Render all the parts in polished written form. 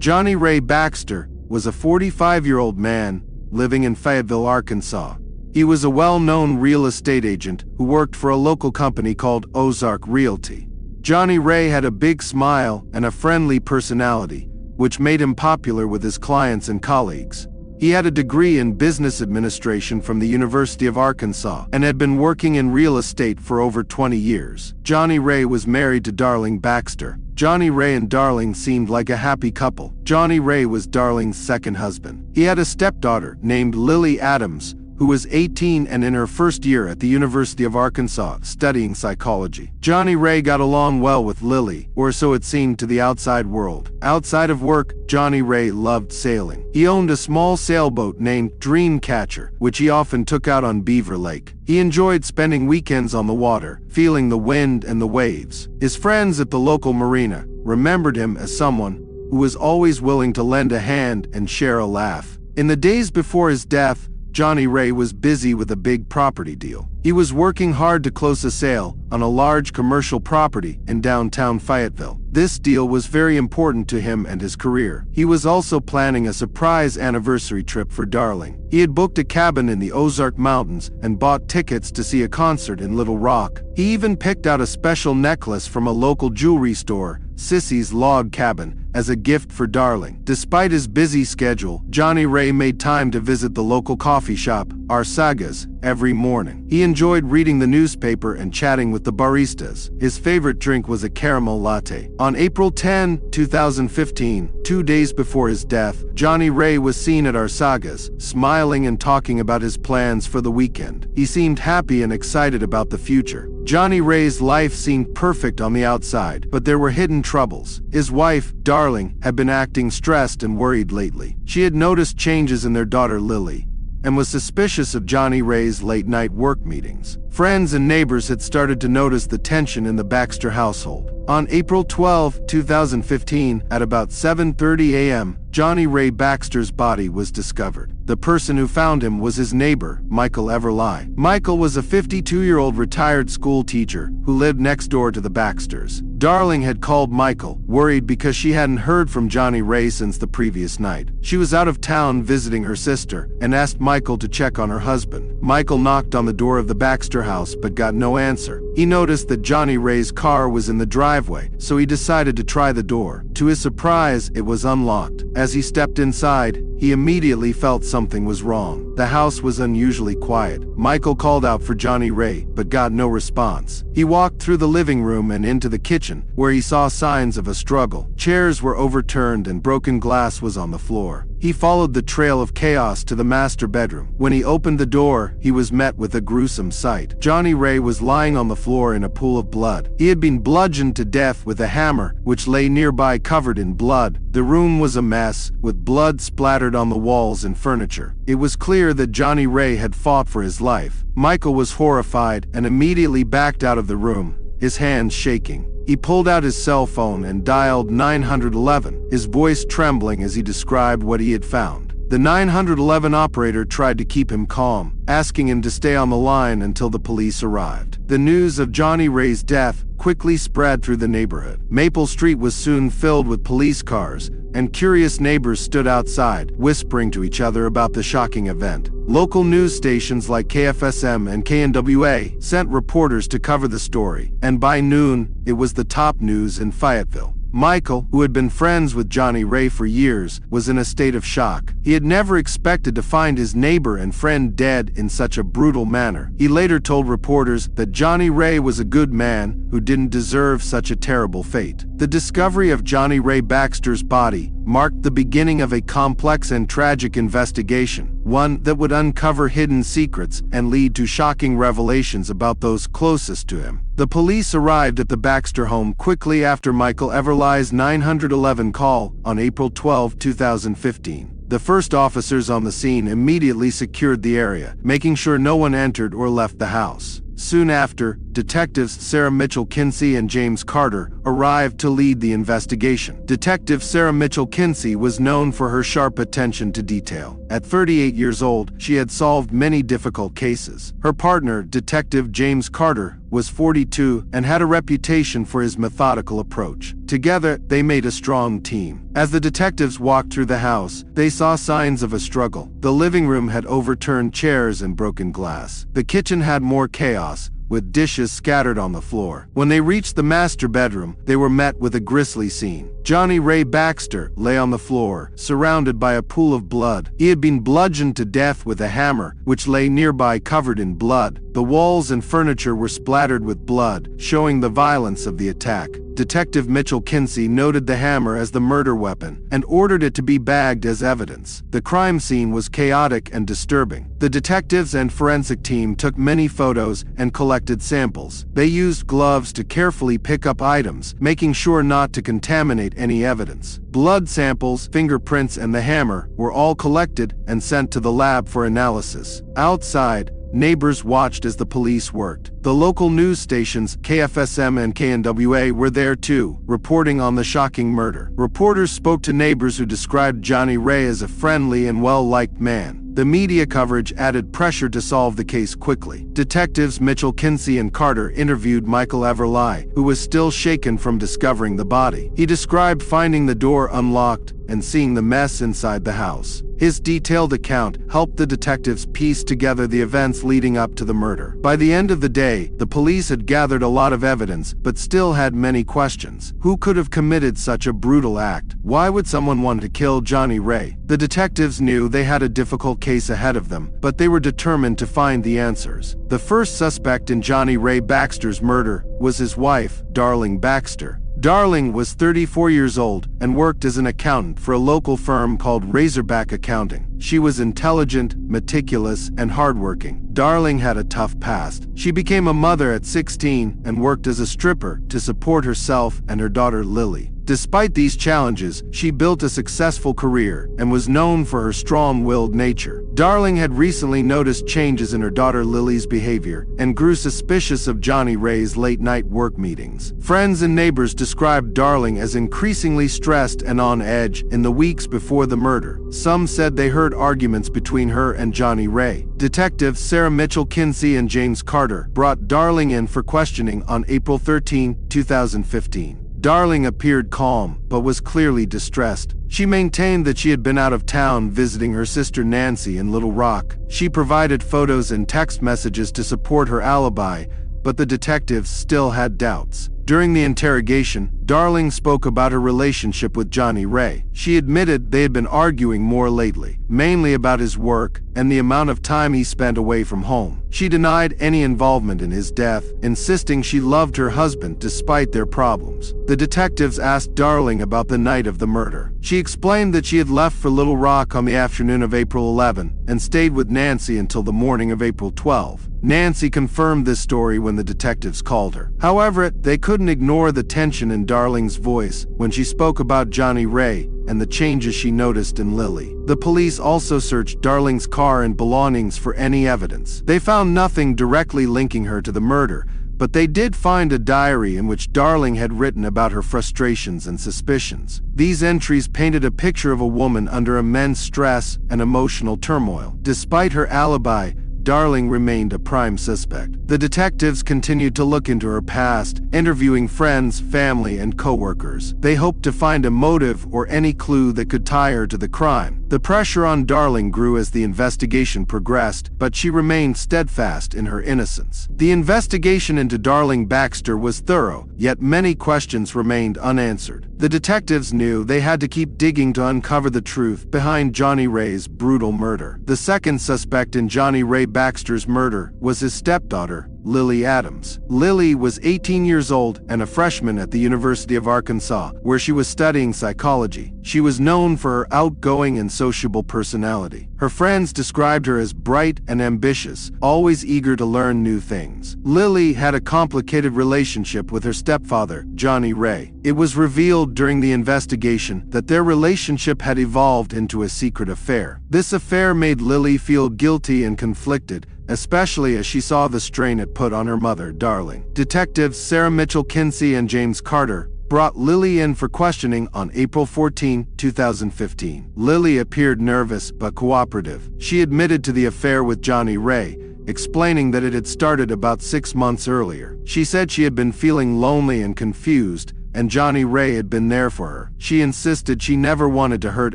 Jonnie Ray Baxter was a 45-year-old man living in Fayetteville, Arkansas. He was a well-known real estate agent who worked for a local company called Ozark Realty. Jonnie Ray had a big smile and a friendly personality, which made him popular with his clients and colleagues. He had a degree in business administration from the University of Arkansas and had been working in real estate for over 20 years. Jonnie Ray was married to Darlene Baxter. Jonnie Ray and Darlene seemed like a happy couple. Jonnie Ray was Darlene's second husband. He had a stepdaughter named Lily Adams, who was 18 and in her first year at the University of Arkansas studying psychology. Jonnie Ray got along well with Lily, or so it seemed to the outside world. Outside of work, Jonnie Ray loved sailing. He owned a small sailboat named Dreamcatcher, which he often took out on Beaver Lake. He enjoyed spending weekends on the water, feeling the wind and the waves. His friends at the local marina remembered him as someone who was always willing to lend a hand and share a laugh. In the days before his death, Jonnie Ray was busy with a big property deal. He was working hard to close a sale on a large commercial property in downtown Fayetteville. This deal was very important to him and his career. He was also planning a surprise anniversary trip for Darlene. He had booked a cabin in the Ozark Mountains and bought tickets to see a concert in Little Rock. He even picked out a special necklace from a local jewelry store, Sissy's Log Cabin, as a gift for Darlene. Despite his busy schedule, Jonnie Ray made time to visit the local coffee shop, our Sagas, every morning. He enjoyed reading the newspaper and chatting with the baristas. His favorite drink was a caramel latte. On April 10, 2015, 2 days before his death, Jonnie Ray was seen at our Sagas, smiling and talking about his plans for the weekend. He seemed happy and excited about the future. Jonnie Ray's life seemed perfect on the outside, but there were hidden troubles. His wife, Darlene, had been acting stressed and worried lately. She had noticed changes in their daughter Lily and was suspicious of Jonnie Ray's late-night work meetings. Friends and neighbors had started to notice the tension in the Baxter household. On April 12, 2015, at about 7:30 a.m., Jonnie Ray Baxter's body was discovered. The person who found him was his neighbor, Michael Everly. Michael was a 52-year-old retired school teacher who lived next door to the Baxters. Darlene had called Michael, worried because she hadn't heard from Jonnie Ray since the previous night. She was out of town visiting her sister and asked Michael to check on her husband. Michael knocked on the door of the Baxter house but got no answer. He noticed that Jonnie Ray's car was in the driveway, so he decided to try the door. To his surprise, it was unlocked. As he stepped inside, he immediately felt something was wrong. The house was unusually quiet. Michael called out for Jonnie Ray, but got no response. He walked through the living room and into the kitchen, where he saw signs of a struggle. Chairs were overturned and broken glass was on the floor. He followed the trail of chaos to the master bedroom. When he opened the door, he was met with a gruesome sight. Jonnie Ray was lying on the floor in a pool of blood. He had been bludgeoned to death with a hammer, which lay nearby covered in blood. The room was a mess, with blood splattered on the walls and furniture. It was clear that Jonnie Ray had fought for his life. Michael was horrified and immediately backed out of the room, his hands shaking. He pulled out his cell phone and dialed 911, his voice trembling as he described what he had found. The 911 operator tried to keep him calm, asking him to stay on the line until the police arrived. The news of Jonnie Ray's death quickly spread through the neighborhood. Maple Street was soon filled with police cars, and curious neighbors stood outside, whispering to each other about the shocking event. Local news stations like KFSM and KNWA sent reporters to cover the story, and by noon, it was the top news in Fayetteville. Michael, who had been friends with Jonnie Ray for years, was in a state of shock. He had never expected to find his neighbor and friend dead in such a brutal manner. He later told reporters that Jonnie Ray was a good man who didn't deserve such a terrible fate. The discovery of Jonnie Ray Baxter's body marked the beginning of a complex and tragic investigation, one that would uncover hidden secrets and lead to shocking revelations about those closest to him. The police arrived at the Baxter home quickly after Michael Everly's 911 call on April 12, 2015. The first officers on the scene immediately secured the area, making sure no one entered or left the house. Soon after, detectives Sarah Mitchell-Kinsey and James Carter arrived to lead the investigation. Detective Sarah Mitchell-Kinsey was known for her sharp attention to detail. At 38 years old, she had solved many difficult cases. Her partner, Detective James Carter, was 42 and had a reputation for his methodical approach. Together, they made a strong team. As the detectives walked through the house, they saw signs of a struggle. The living room had overturned chairs and broken glass. The kitchen had more chaos, with dishes scattered on the floor. When they reached the master bedroom, they were met with a grisly scene. Jonnie Ray Baxter lay on the floor, surrounded by a pool of blood. He had been bludgeoned to death with a hammer, which lay nearby covered in blood. The walls and furniture were splattered with blood, showing the violence of the attack. Detective Mitchell Kinsey noted the hammer as the murder weapon and ordered it to be bagged as evidence. The crime scene was chaotic and disturbing. The detectives and forensic team took many photos and collected samples. They used gloves to carefully pick up items, making sure not to contaminate any evidence. Blood samples, fingerprints, and the hammer were all collected and sent to the lab for analysis. Outside, neighbors watched as the police worked. The local news stations, KFSM and KNWA, were there too, reporting on the shocking murder. Reporters spoke to neighbors who described Jonnie Ray as a friendly and well-liked man. The media coverage added pressure to solve the case quickly. Detectives Mitchell Kinsey and Carter interviewed Michael Everly, who was still shaken from discovering the body. He described finding the door unlocked and seeing the mess inside the house. His detailed account helped the detectives piece together the events leading up to the murder. By the end of the day, the police had gathered a lot of evidence, but still had many questions. Who could have committed such a brutal act? Why would someone want to kill Jonnie Ray? The detectives knew they had a difficult case ahead of them, but they were determined to find the answers. The first suspect in Jonnie Ray Baxter's murder was his wife, Darlene Baxter. Darlene was 34 years old and worked as an accountant for a local firm called Razorback Accounting. She was intelligent, meticulous, and hardworking. Darlene had a tough past. She became a mother at 16 and worked as a stripper to support herself and her daughter Lily. Despite these challenges, she built a successful career and was known for her strong-willed nature. Darlene had recently noticed changes in her daughter Lily's behavior and grew suspicious of Jonnie Ray's late-night work meetings. Friends and neighbors described Darlene as increasingly stressed and on edge in the weeks before the murder. Some said they heard arguments between her and Jonnie Ray. Detectives Sarah Mitchell Kinsey and James Carter brought Darlene in for questioning on April 13, 2015. Darlene appeared calm, but was clearly distressed. She maintained that she had been out of town visiting her sister Nancy in Little Rock. She provided photos and text messages to support her alibi, but the detectives still had doubts. During the interrogation, Darlene spoke about her relationship with Jonnie Ray. She admitted they had been arguing more lately, mainly about his work and the amount of time he spent away from home. She denied any involvement in his death, insisting she loved her husband despite their problems. The detectives asked Darlene about the night of the murder. She explained that she had left for Little Rock on the afternoon of April 11 and stayed with Nancy until the morning of April 12. Nancy confirmed this story when the detectives called her. However, they couldn't ignore the tension in Darlene's voice when she spoke about Jonnie Ray and the changes she noticed in Lily. The police also searched Darlene's car and belongings for any evidence. They found nothing directly linking her to the murder, but they did find a diary in which Darlene had written about her frustrations and suspicions. These entries painted a picture of a woman under immense stress and emotional turmoil. Despite her alibi, Darlene remained a prime suspect. The detectives continued to look into her past, interviewing friends, family, and co-workers. They hoped to find a motive or any clue that could tie her to the crime. The pressure on Darlene grew as the investigation progressed, but she remained steadfast in her innocence. The investigation into Darlene Baxter was thorough, yet many questions remained unanswered. The detectives knew they had to keep digging to uncover the truth behind Jonnie Ray's brutal murder. The second suspect in Jonnie Ray Baxter's murder was his stepdaughter, Lily Adams. Lily was 18 years old and a freshman at the University of Arkansas, where she was studying psychology. She was known for her outgoing and sociable personality. Her friends described her as bright and ambitious, always eager to learn new things. Lily had a complicated relationship with her stepfather, Jonnie Ray. It was revealed during the investigation that their relationship had evolved into a secret affair. This affair made Lily feel guilty and conflicted, especially as she saw the strain it put on her mother, Darlene. Detectives Sarah Mitchell Kinsey and James Carter brought Lily in for questioning on April 14, 2015. Lily appeared nervous but cooperative. She admitted to the affair with Jonnie Ray explaining that it had started about 6 months earlier. She said she had been feeling lonely and confused, and Jonnie Ray had been there for her. She insisted she never wanted to hurt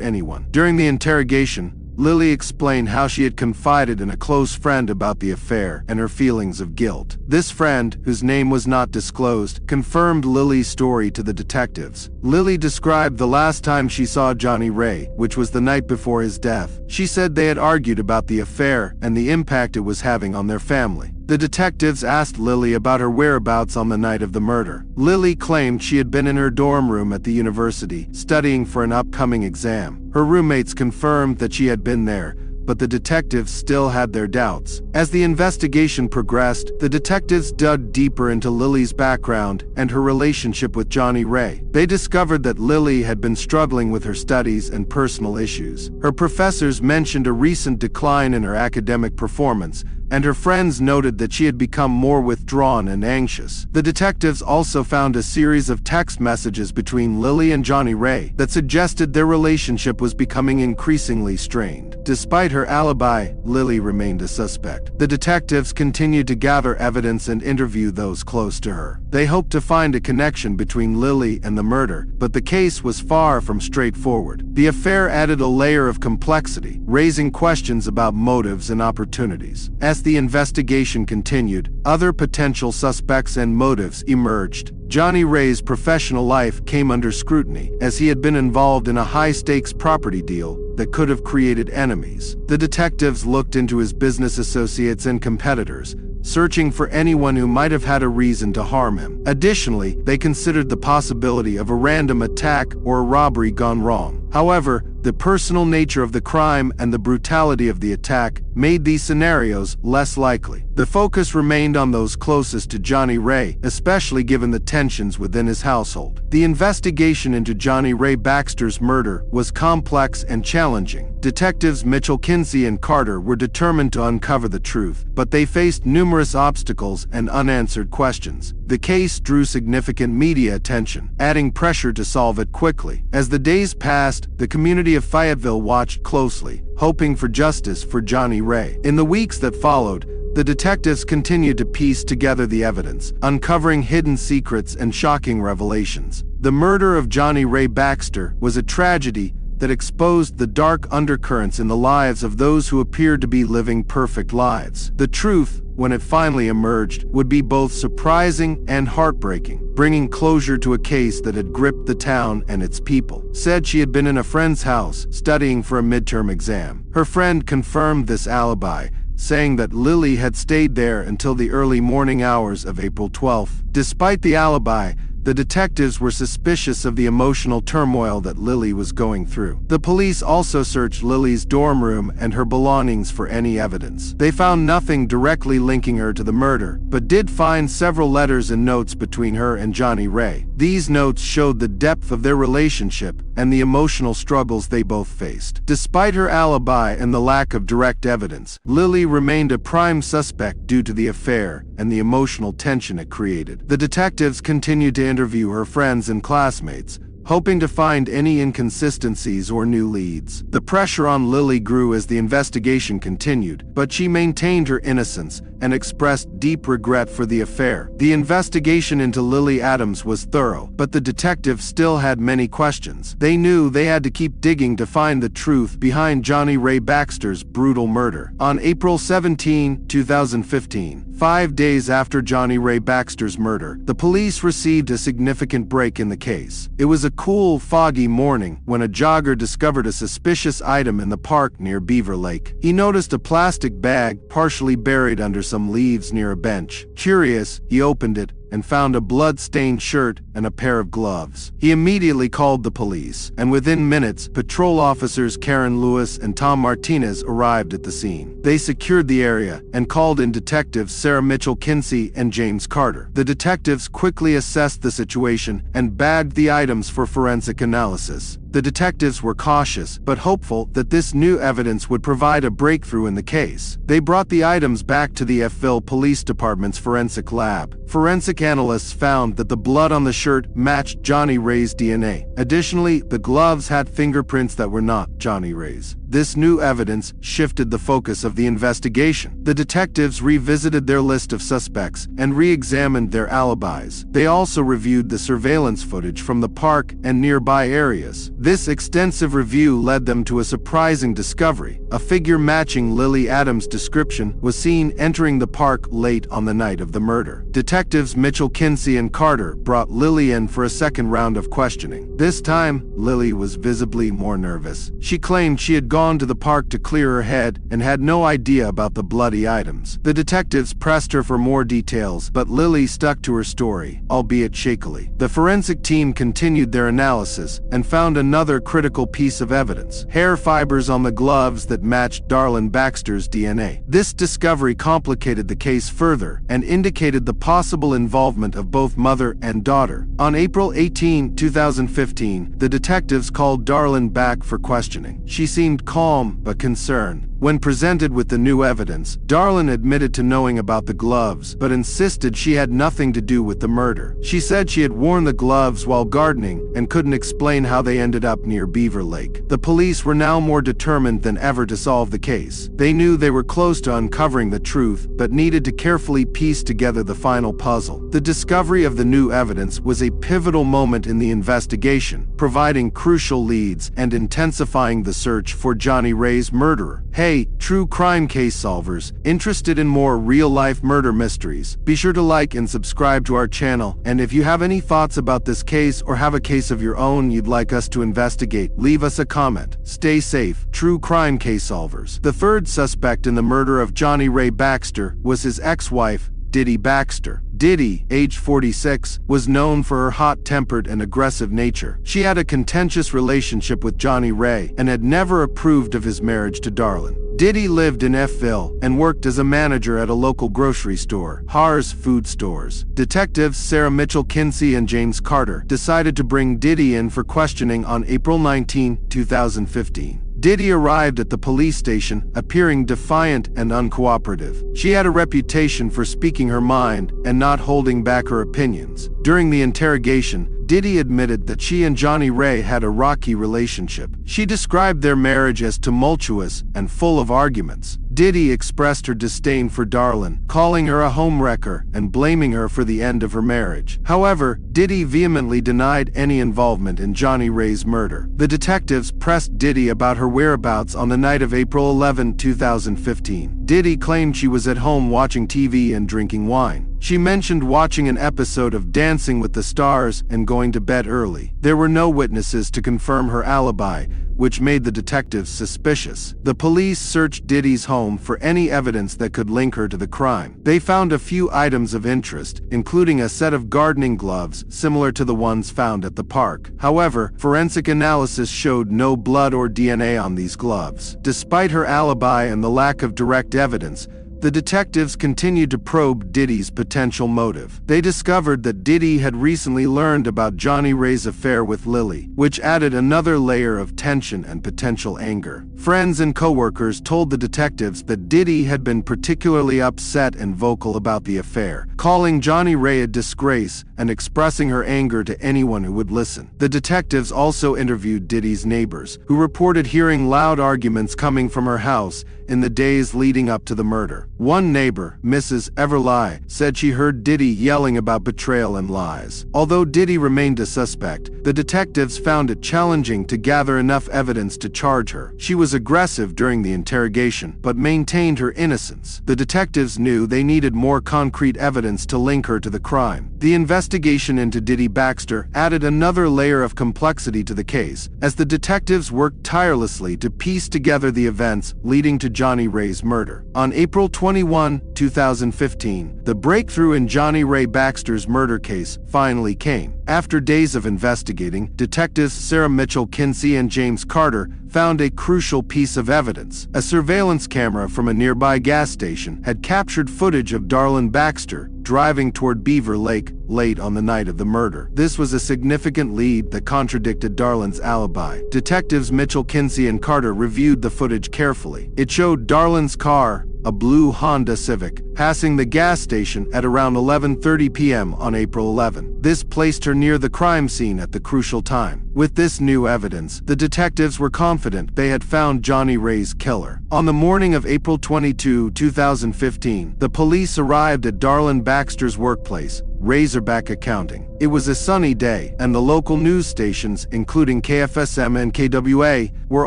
anyone. During the interrogation, Lily explained how she had confided in a close friend about the affair and her feelings of guilt. This friend, whose name was not disclosed, confirmed Lily's story to the detectives. Lily described the last time she saw Jonnie Ray, which was the night before his death. She said they had argued about the affair and the impact it was having on their family. The detectives asked Lily about her whereabouts on the night of the murder. Lily claimed she had been in her dorm room at the university, studying for an upcoming exam. Her roommates confirmed that she had been there, but the detectives still had their doubts. As the investigation progressed, the detectives dug deeper into Lily's background and her relationship with Jonnie Ray. They discovered that Lily had been struggling with her studies and personal issues. Her professors mentioned a recent decline in her academic performance, and her friends noted that she had become more withdrawn and anxious. The detectives also found a series of text messages between Lily and Jonnie Ray that suggested their relationship was becoming increasingly strained. Despite her alibi, Lily remained a suspect. The detectives continued to gather evidence and interview those close to her. They hoped to find a connection between Lily and the murder, but the case was far from straightforward. The affair added a layer of complexity, raising questions about motives and opportunities. As the investigation continued, other potential suspects and motives emerged. Jonnie Ray's professional life came under scrutiny, as he had been involved in a high-stakes property deal that could have created enemies. The detectives looked into his business associates and competitors, searching for anyone who might have had a reason to harm him. Additionally, they considered the possibility of a random attack or a robbery gone wrong. However, the personal nature of the crime and the brutality of the attack made these scenarios less likely. The focus remained on those closest to Jonnie Ray, especially given the tensions within his household. The investigation into Jonnie Ray Baxter's murder was complex and challenging. Detectives Mitchell, Kinsey, and Carter were determined to uncover the truth, but they faced numerous obstacles and unanswered questions. The case drew significant media attention, adding pressure to solve it quickly. As the days passed, the community of Fayetteville watched closely, hoping for justice for Jonnie Ray. In the weeks that followed, the detectives continued to piece together the evidence, uncovering hidden secrets and shocking revelations. The murder of Jonnie Ray Baxter was a tragedy that exposed the dark undercurrents in the lives of those who appeared to be living perfect lives. The truth, when it finally emerged, would be both surprising and heartbreaking, bringing closure to a case that had gripped the town and its people. Said she had been in a friend's house, studying for a midterm exam. Her friend confirmed this alibi, saying that Lily had stayed there until the early morning hours of April 12th. Despite the alibi, the detectives were suspicious of the emotional turmoil that Lily was going through. The police also searched Lily's dorm room and her belongings for any evidence. They found nothing directly linking her to the murder, but did find several letters and notes between her and Jonnie Ray. These notes showed the depth of their relationship and the emotional struggles they both faced. Despite her alibi and the lack of direct evidence, Lily remained a prime suspect due to the affair and the emotional tension it created. The detectives continued to interview her friends and classmates, hoping to find any inconsistencies or new leads. The pressure on Lily grew as the investigation continued, but she maintained her innocence and expressed deep regret for the affair. The investigation into Lily Adams was thorough, but the detectives still had many questions. They knew they had to keep digging to find the truth behind Jonnie Ray Baxter's brutal murder. On April 17, 2015, 5 days after Jonnie Ray Baxter's murder, the police received a significant break in the case. It was a cool, foggy morning when a jogger discovered a suspicious item in the park near Beaver Lake. He noticed a plastic bag partially buried under some leaves near a bench. Curious, he opened it and found a blood-stained shirt and a pair of gloves. He immediately called the police, and within minutes, patrol officers Karen Lewis and Tom Martinez arrived at the scene. They secured the area and called in detectives Sarah Mitchell Kinsey and James Carter. The detectives quickly assessed the situation and bagged the items for forensic analysis. The detectives were cautious, but hopeful that this new evidence would provide a breakthrough in the case. They brought the items back to the Fayetteville Police Department's forensic lab. Forensic analysts found that the blood on the shirt matched Jonnie Ray's DNA. Additionally, the gloves had fingerprints that were not Jonnie Ray's. This new evidence shifted the focus of the investigation. The detectives revisited their list of suspects and re-examined their alibis. They also reviewed the surveillance footage from the park and nearby areas. This extensive review led them to a surprising discovery. A figure matching Lily Adams' description was seen entering the park late on the night of the murder. Detectives Mitchell, Kinsey, and Carter brought Lily in for a second round of questioning. This time, Lily was visibly more nervous. She claimed she had gone to the park to clear her head and had no idea about the bloody items. The detectives pressed her for more details, but Lily stuck to her story, albeit shakily. The forensic team continued their analysis and found another critical piece of evidence: hair fibers on the gloves that matched Darlene Baxter's DNA. This discovery complicated the case further and indicated the possible involvement of both mother and daughter. On April 18, 2015, the detectives called Darlene back for questioning. She seemed calm but concerned. When presented with the new evidence, Darlene admitted to knowing about the gloves, but insisted she had nothing to do with the murder. She said she had worn the gloves while gardening and couldn't explain how they ended up near Beaver Lake. The police were now more determined than ever to solve the case. They knew they were close to uncovering the truth, but needed to carefully piece together the final puzzle. The discovery of the new evidence was a pivotal moment in the investigation, providing crucial leads and intensifying the search for Jonnie Ray's murderer. Hey, true crime case solvers, interested in more real-life murder mysteries? Be sure to like and subscribe to our channel, and if you have any thoughts about this case or have a case of your own you'd like us to investigate, leave us a comment. Stay safe, true crime case solvers. The third suspect in the murder of Jonnie Ray Baxter was his ex-wife, Diddy Baxter. Diddy, aged 46, was known for her hot-tempered and aggressive nature. She had a contentious relationship with Jonnie Ray and had never approved of his marriage to Darlene. Diddy lived in Fayetteville and worked as a manager at a local grocery store, Har's Food Stores. Detectives Sarah Mitchell Kinsey and James Carter decided to bring Diddy in for questioning on April 19, 2015. Diddy arrived at the police station, appearing defiant and uncooperative. She had a reputation for speaking her mind and not holding back her opinions. During the interrogation, Diddy admitted that she and Jonnie Ray had a rocky relationship. She described their marriage as tumultuous and full of arguments. Diddy expressed her disdain for Darlene, calling her a homewrecker and blaming her for the end of her marriage. However, Diddy vehemently denied any involvement in Jonnie Ray's murder. The detectives pressed Diddy about her whereabouts on the night of April 11, 2015. Diddy claimed she was at home watching TV and drinking wine. She mentioned watching an episode of Dancing with the Stars and going to bed early. There were no witnesses to confirm her alibi, which made the detectives suspicious. The police searched Diddy's home for any evidence that could link her to the crime. They found a few items of interest, including a set of gardening gloves similar to the ones found at the park. However, forensic analysis showed no blood or DNA on these gloves. Despite her alibi and the lack of direct evidence, the detectives continued to probe Diddy's potential motive. They discovered that Diddy had recently learned about Jonnie Ray's affair with Lily, which added another layer of tension and potential anger. Friends and coworkers told the detectives that Diddy had been particularly upset and vocal about the affair, calling Jonnie Ray a disgrace and expressing her anger to anyone who would listen. The detectives also interviewed Diddy's neighbors, who reported hearing loud arguments coming from her house in the days leading up to the murder. One neighbor, Mrs. Everly, said she heard Diddy yelling about betrayal and lies. Although Diddy remained a suspect, the detectives found it challenging to gather enough evidence to charge her. She was aggressive during the interrogation, but maintained her innocence. The detectives knew they needed more concrete evidence to link her to the crime. The investigation into Diddy Baxter added another layer of complexity to the case, as the detectives worked tirelessly to piece together the events leading to Jonnie Ray's murder. On April 21, 2015, the breakthrough in Jonnie Ray Baxter's murder case finally came. After days of investigating, detectives Sarah Mitchell Kinsey and James Carter found a crucial piece of evidence. A surveillance camera from a nearby gas station had captured footage of Darlene Baxter driving toward Beaver Lake late on the night of the murder. This was a significant lead that contradicted Darlene's alibi. Detectives Mitchell, Kinsey, and Carter reviewed the footage carefully. It showed Darlene's car, a blue Honda Civic, passing the gas station at around 11:30 p.m. on April 11. This placed her near the crime scene at the crucial time. With this new evidence, the detectives were confident they had found Jonnie Ray's killer. On the morning of April 22, 2015, the police arrived at Darlene Baxter's workplace, Razorback Accounting. It was a sunny day, and the local news stations, including KFSM and KWA, were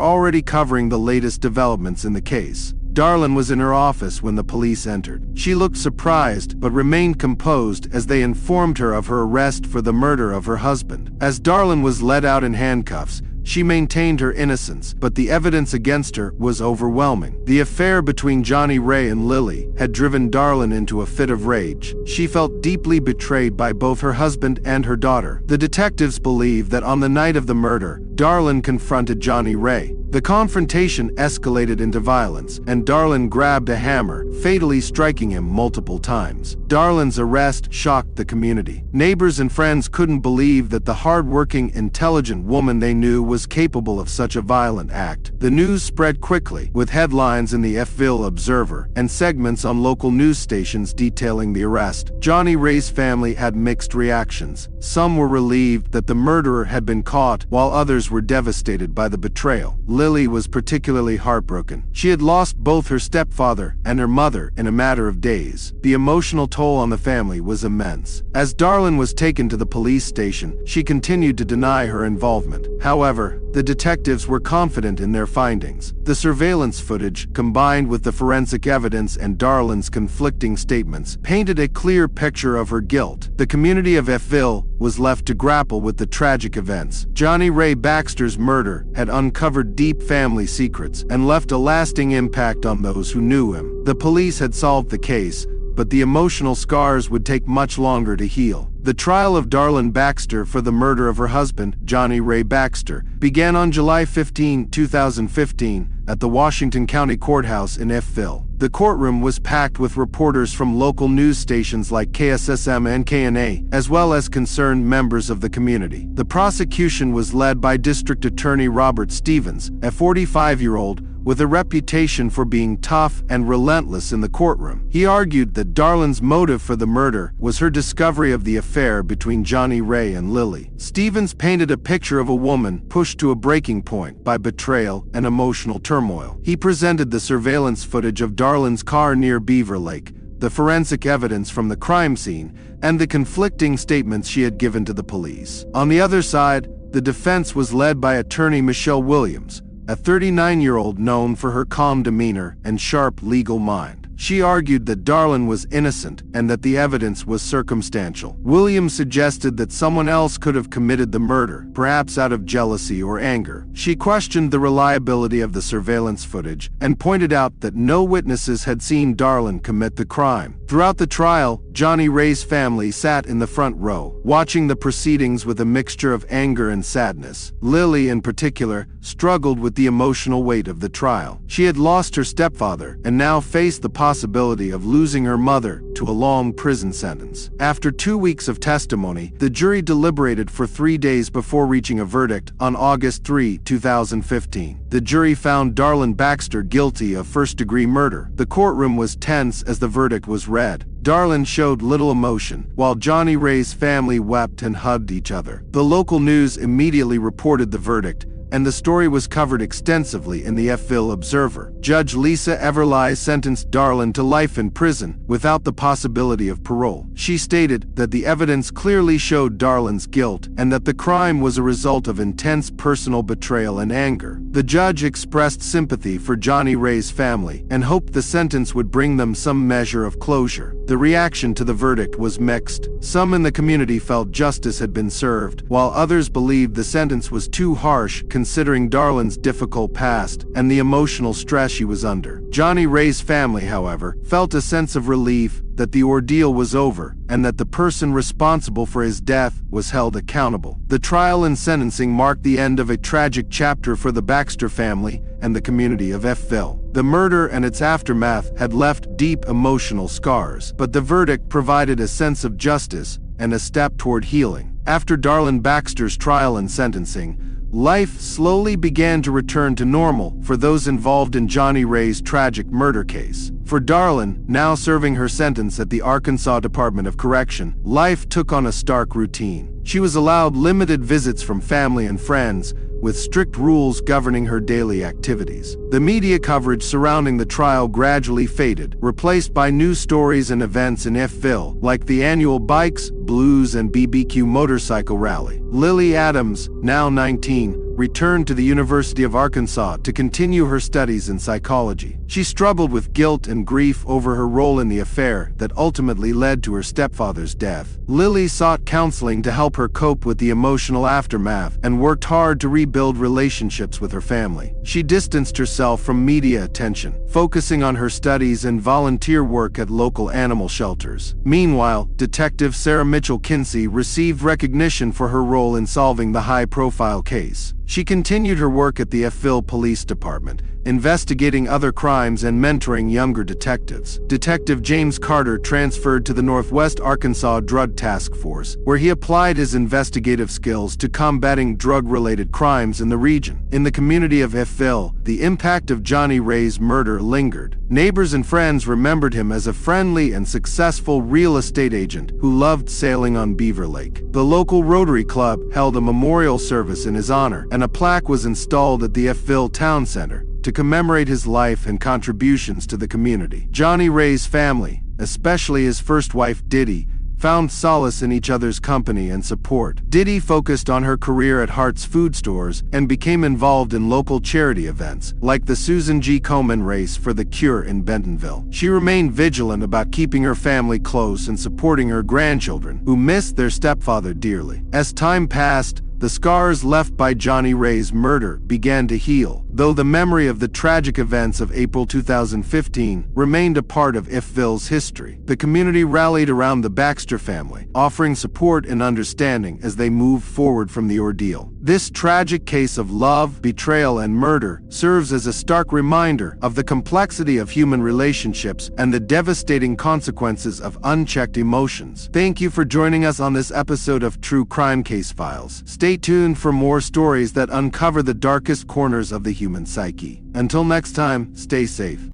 already covering the latest developments in the case. Darlene was in her office when the police entered. She looked surprised but remained composed as they informed her of her arrest for the murder of her husband. As Darlene was led out in handcuffs, she maintained her innocence, but the evidence against her was overwhelming. The affair between Jonnie Ray and Lily had driven Darlene into a fit of rage. She felt deeply betrayed by both her husband and her daughter. The detectives believe that on the night of the murder, Darlene confronted Jonnie Ray. The confrontation escalated into violence, and Darlene grabbed a hammer, fatally striking him multiple times. Darlene's arrest shocked the community. Neighbors and friends couldn't believe that the hard-working, intelligent woman they knew was capable of such a violent act. The news spread quickly, with headlines in the Fayetteville Observer and segments on local news stations detailing the arrest. Jonnie Ray's family had mixed reactions. Some were relieved that the murderer had been caught, while others were devastated by the betrayal. Lily was particularly heartbroken. She had lost both her stepfather and her mother in a matter of days. The emotional toll on the family was immense. As Darlene was taken to the police station, she continued to deny her involvement. However, the detectives were confident in their findings. The surveillance footage, combined with the forensic evidence and Darlene's conflicting statements, painted a clear picture of her guilt. The community of Fayetteville was left to grapple with the tragic events. Jonnie Ray Baxter's murder had uncovered deep family secrets and left a lasting impact on those who knew him. The police had solved the case, but the emotional scars would take much longer to heal. The trial of Darlene Baxter for the murder of her husband, Jonnie Ray Baxter, began on July 15, 2015, at the Washington County Courthouse in Fayetteville. The courtroom was packed with reporters from local news stations like KSSM and KNA, as well as concerned members of the community. The prosecution was led by District Attorney Robert Stevens, a 45-year-old with a reputation for being tough and relentless in the courtroom. He argued that Darlene's motive for the murder was her discovery of the affair between Jonnie Ray and Lily. Stevens painted a picture of a woman pushed to a breaking point by betrayal and emotional turmoil. He presented the surveillance footage of Darlene's car near Beaver Lake, the forensic evidence from the crime scene, and the conflicting statements she had given to the police. On the other side, the defense was led by attorney Michelle Williams, a 39-year-old known for her calm demeanor and sharp legal mind. She argued that Darlene was innocent and that the evidence was circumstantial. Williams suggested that someone else could have committed the murder, perhaps out of jealousy or anger. She questioned the reliability of the surveillance footage and pointed out that no witnesses had seen Darlene commit the crime. Throughout the trial, Jonnie Ray's family sat in the front row, watching the proceedings with a mixture of anger and sadness. Lily, in particular, struggled with the emotional weight of the trial. She had lost her stepfather and now faced the possibility of losing her mother to a long prison sentence. After 2 weeks of testimony, the jury deliberated for 3 days before reaching a verdict on August 3, 2015. The jury found Darlene Baxter guilty of first-degree murder. The courtroom was tense as the verdict was read. Darlene showed little emotion, while Jonnie Ray's family wept and hugged each other. The local news immediately reported the verdict, and the story was covered extensively in the Fayetteville Observer. Judge Lisa Everly sentenced Darlene to life in prison without the possibility of parole. She stated that the evidence clearly showed Darlene's guilt and that the crime was a result of intense personal betrayal and anger. The judge expressed sympathy for Jonnie Ray's family and hoped the sentence would bring them some measure of closure. The reaction to the verdict was mixed. Some in the community felt justice had been served, while others believed the sentence was too harsh considering Darlene's difficult past and the emotional stress she was under. Jonnie Ray's family, however, felt a sense of relief that the ordeal was over and that the person responsible for his death was held accountable. The trial and sentencing marked the end of a tragic chapter for the Baxter family and the community of Fayetteville. The murder and its aftermath had left deep emotional scars, but the verdict provided a sense of justice and a step toward healing. After Darlene Baxter's trial and sentencing, life slowly began to return to normal for those involved in Jonnie Ray's tragic murder case. For Darlene, now serving her sentence at the Arkansas Department of Correction, life took on a stark routine. She was allowed limited visits from family and friends, with strict rules governing her daily activities. The media coverage surrounding the trial gradually faded, replaced by news stories and events in Fayetteville, like the annual Bikes, Blues, and BBQ motorcycle rally. Lily Adams, now 19, returned to the University of Arkansas to continue her studies in psychology. She struggled with guilt and grief over her role in the affair that ultimately led to her stepfather's death. Lily sought counseling to help her cope with the emotional aftermath and worked hard to rebuild relationships with her family. She distanced herself from media attention, focusing on her studies and volunteer work at local animal shelters. Meanwhile, Detective Sarah Mitchell Kinsey received recognition for her role in solving the high-profile case. She continued her work at the Fayetteville Police Department, investigating other crimes and mentoring younger detectives. Detective James Carter transferred to the Northwest Arkansas Drug Task Force, where he applied his investigative skills to combating drug-related crimes in the region. In the community of Fayetteville, the impact of Jonnie Ray's murder lingered. Neighbors and friends remembered him as a friendly and successful real estate agent who loved sailing on Beaver Lake. The local Rotary Club held a memorial service in his honor, and a plaque was installed at the Fayetteville Town Center to commemorate his life and contributions to the community. Jonnie Ray's family, especially his first wife Diddy, found solace in each other's company and support. Diddy focused on her career at Hart's Food Stores and became involved in local charity events, like the Susan G. Komen Race for the Cure in Bentonville. She remained vigilant about keeping her family close and supporting her grandchildren, who missed their stepfather dearly. As time passed, the scars left by Jonnie Ray's murder began to heal, though the memory of the tragic events of April 2015 remained a part of Fayetteville's history. The community rallied around the Baxter family, offering support and understanding as they moved forward from the ordeal. This tragic case of love, betrayal, and murder serves as a stark reminder of the complexity of human relationships and the devastating consequences of unchecked emotions. Thank you for joining us on this episode of True Crime Case Files. Stay tuned for more stories that uncover the darkest corners of the human psyche. Until next time, stay safe.